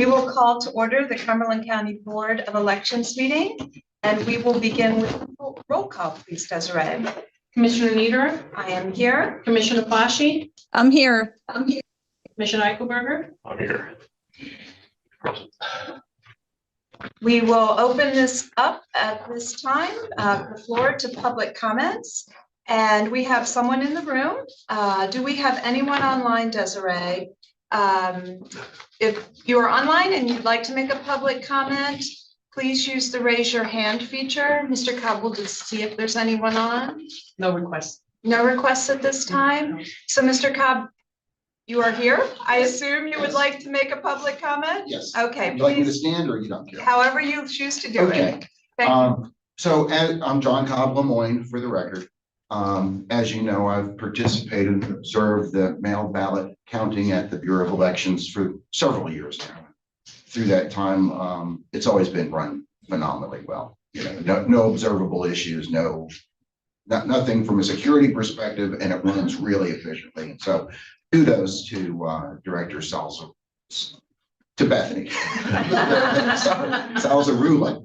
We will call to order the Cumberland County Board of Elections meeting, and we will begin with roll call, please, Desiree. Commissioner Nieder? I am here. Commissioner Flashy? I'm here. Commissioner Eichelberger? I'm here. We will open this up at this time, the floor to public comments. And we have someone in the room. Do we have anyone online, Desiree? If you are online and you'd like to make a public comment, please use the raise your hand feature. Mr. Cobb will just see if there's anyone on. No requests. No requests at this time. So Mr. Cobb, you are here. I assume you would like to make a public comment? Yes. Okay, Would you like me to please, stand or you don't care? however you choose to do Okay. it. Thank you. So I'm John Cobb Lemoyne for the record. As you know, I've participated and observed the mail ballot counting at the Bureau of Elections for several years now. Through that time, it's always been run phenomenally well. You know, no observable issues, nothing from a security perspective, and it runs really efficiently. So kudos to Director Salza, to Bethany, Salza Rula.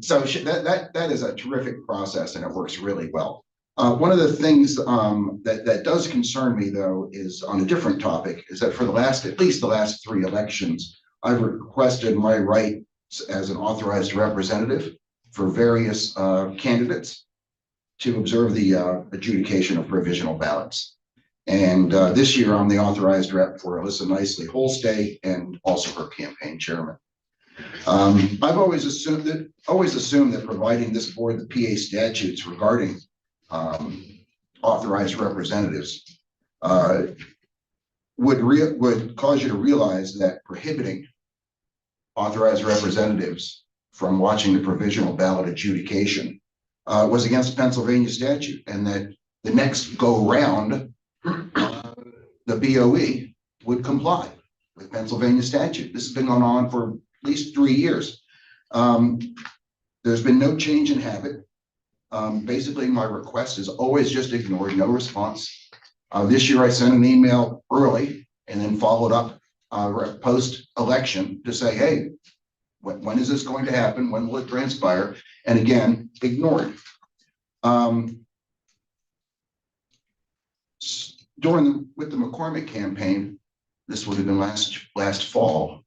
So that is a terrific process, and it works really well. One of the things that does concern me, though, is on a different topic, is that for at least the last 3 elections, I've requested my rights as an authorized representative for various candidates to observe the adjudication of provisional ballots. And this year, I'm the authorized rep for Alyssa Nicely Holstay and also her campaign chairman. I've always assumed that providing this board the PA statutes regarding authorized representatives would cause you to realize that prohibiting authorized representatives from watching the provisional ballot adjudication was against Pennsylvania statute, and that the next go round, the BOE would comply with Pennsylvania statute. This has been going on for at least 3 years. There's been no change in habit. Basically, my request is always just ignored, no response. This year, I sent an email early and then followed up post-election to say, hey, when is this going to happen? When will it transpire? And again, ignored. With the McCormick campaign, this would have been last fall,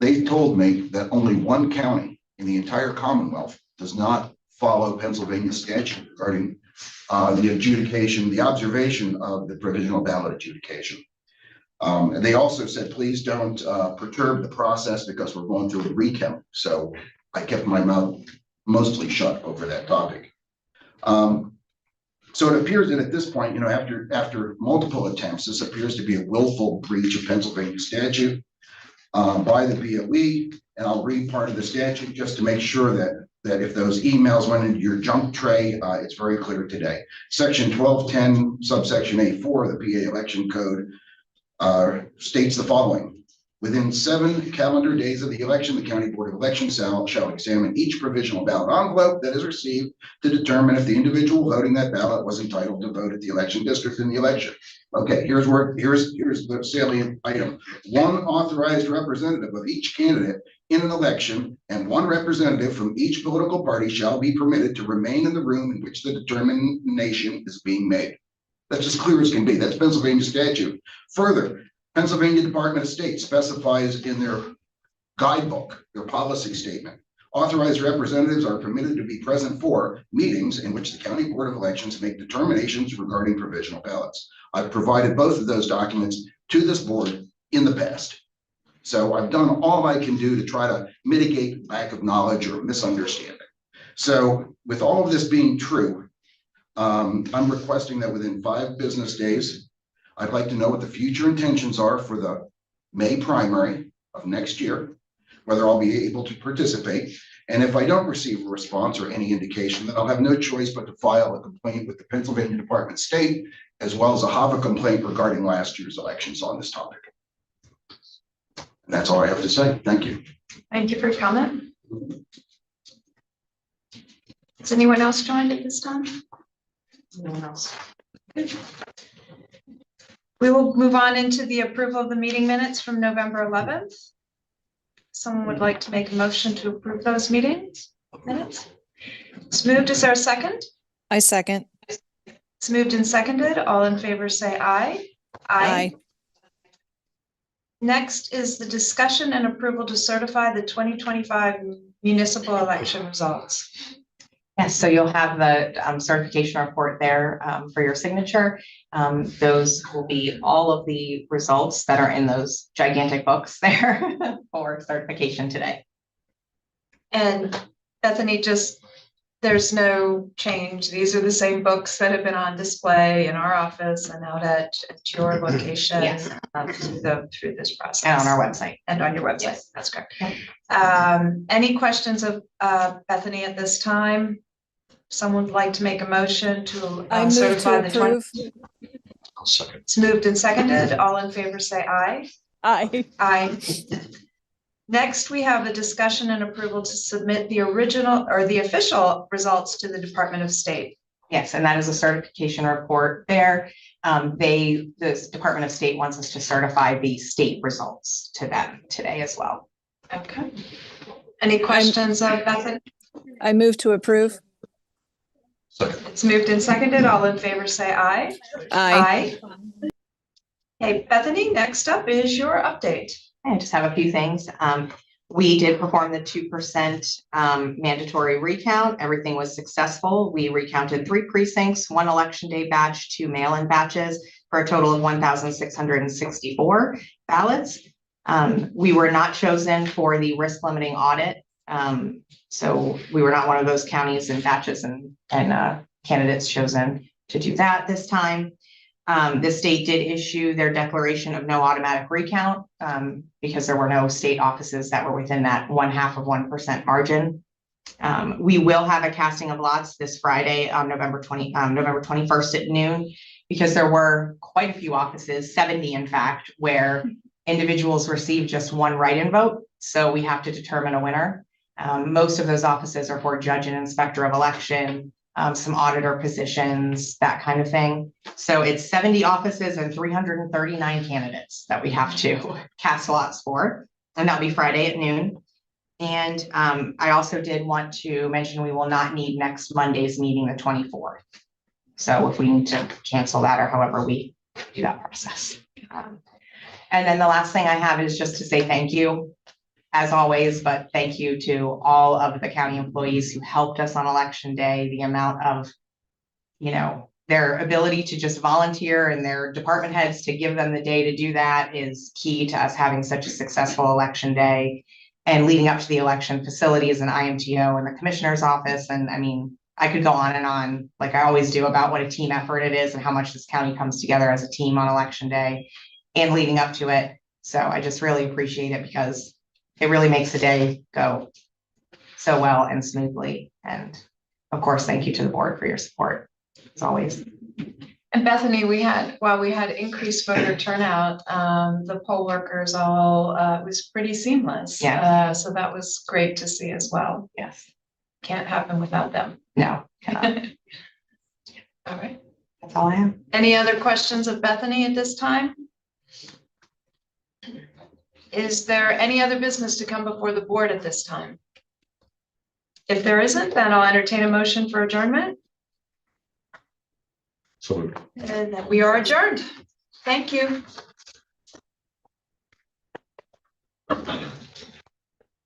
they told me that only 1 county in the entire Commonwealth does not follow Pennsylvania statute regarding the observation of the provisional ballot adjudication. And they also said, please don't perturb the process because we're going through a recount. So I kept my mouth mostly shut over that topic. So it appears that at this point, you know, after multiple attempts, this appears to be a willful breach of Pennsylvania statute by the BOE. And I'll read part of the statute just to make sure that if those emails went into your junk tray, it's very clear today. Section 1210, subsection A4 of the PA election code states the following. Within 7 calendar days of the election, the County Board of Elections shall examine each provisional ballot envelope that is received to determine if the individual voting that ballot was entitled to vote at the election district in the election. Okay, here's the salient item. 1 authorized representative of each candidate in an election and 1 representative from each political party shall be permitted to remain in the room in which the determination is being made. That's as clear as can be. That's Pennsylvania statute. Further, Pennsylvania Department of State specifies in their guidebook, their policy statement, authorized representatives are permitted to be present for meetings in which the County Board of Elections make determinations regarding provisional ballots. I've provided both of those documents to this board in the past. So I've done all I can do to try to mitigate lack of knowledge or misunderstanding. So with all of this being true, I'm requesting that within 5 business days, I'd like to know what the future intentions are for the May primary of next year, whether I'll be able to participate. And if I don't receive a response or any indication, then I'll have no choice but to file a complaint with the Pennsylvania Department of State, as well as a HAVA complaint regarding last year's elections on this topic. And that's all I have to say. Thank you. Thank you for your comment. Has anyone else joined at this time? No one else. Good. We will move on into the approval of the meeting minutes from November 11th. Someone would like to make a motion to approve those meetings minutes? It's moved. Is there a second? I second. It's moved and seconded. All in favor, say aye. Aye. Next is the discussion and approval to certify the 2025 municipal election results. Yes, so you'll have the certification report there for your signature. Those will be all of the results that are in those gigantic books there for certification today. And Bethany, there's no change. These are the same books that have been on display in our office and out at your location. Yes. Through this process. And on our website. And on your website, Yes. that's correct. Any questions of Bethany at this time? Someone would like to make a motion to I move certify to the approve. I'll second. It's moved and seconded. All in favor, say aye. Aye. Aye. Next, we have a discussion and approval to submit the original or the official results to the Department of State. Yes, and that is a certification report there. The Department of State wants us to certify the state results to them today as well. Okay. Any questions of Bethany? I move to approve. Second. It's moved and seconded. All in favor, say aye. Aye. Hey, Bethany, next up is your update. I just have a few things. We did perform the 2% mandatory recount. Everything was successful. We recounted 3 precincts, 1 election day batch, 2 mail-in batches for a total of 1,664 ballots. We were not chosen for the risk limiting audit. So we were not one of those counties and batches and candidates chosen to do that this time. The state did issue their declaration of no automatic recount because there were no state offices that were within that 0.5% margin. We will have a casting of lots this Friday on November 21st at noon, because there were quite a few offices, 70 in fact, where individuals received just 1 write-in vote. So we have to determine a winner. Most of those offices are for judge and inspector of election, some auditor positions, that kind of thing. So it's 70 offices and 339 candidates that we have to cast lots for, and that'll be Friday at noon. And I also did want to mention we will not need next Monday's meeting, the 24th. So if we need to cancel that or however we do that process. And then the last thing I have is just to say thank you, as always, but thank you to all of the county employees who helped us on election day. The amount of, their ability to just volunteer and their department heads to give them the day to do that is key to us having such a successful election day. And leading up to the election, facilities and IMTO and the commissioner's office. And I mean, I could go on and on, like I always do, about what a team effort it is and how much this county comes together as a team on election day and leading up to it. So I just really appreciate it, because it really makes the day go so well and smoothly. And of course, thank you to the board for your support, as always. And Bethany, while we had increased voter turnout, the poll workers all, it was pretty seamless. Yeah. So that was great to see as well. Yes. Can't happen without them. No, cannot. All right. That's all I have. Any other questions of Bethany at this time? Is there any other business to come before the board at this time? If there isn't, then I'll entertain a motion for adjournment. So. And that we are adjourned. Thank you.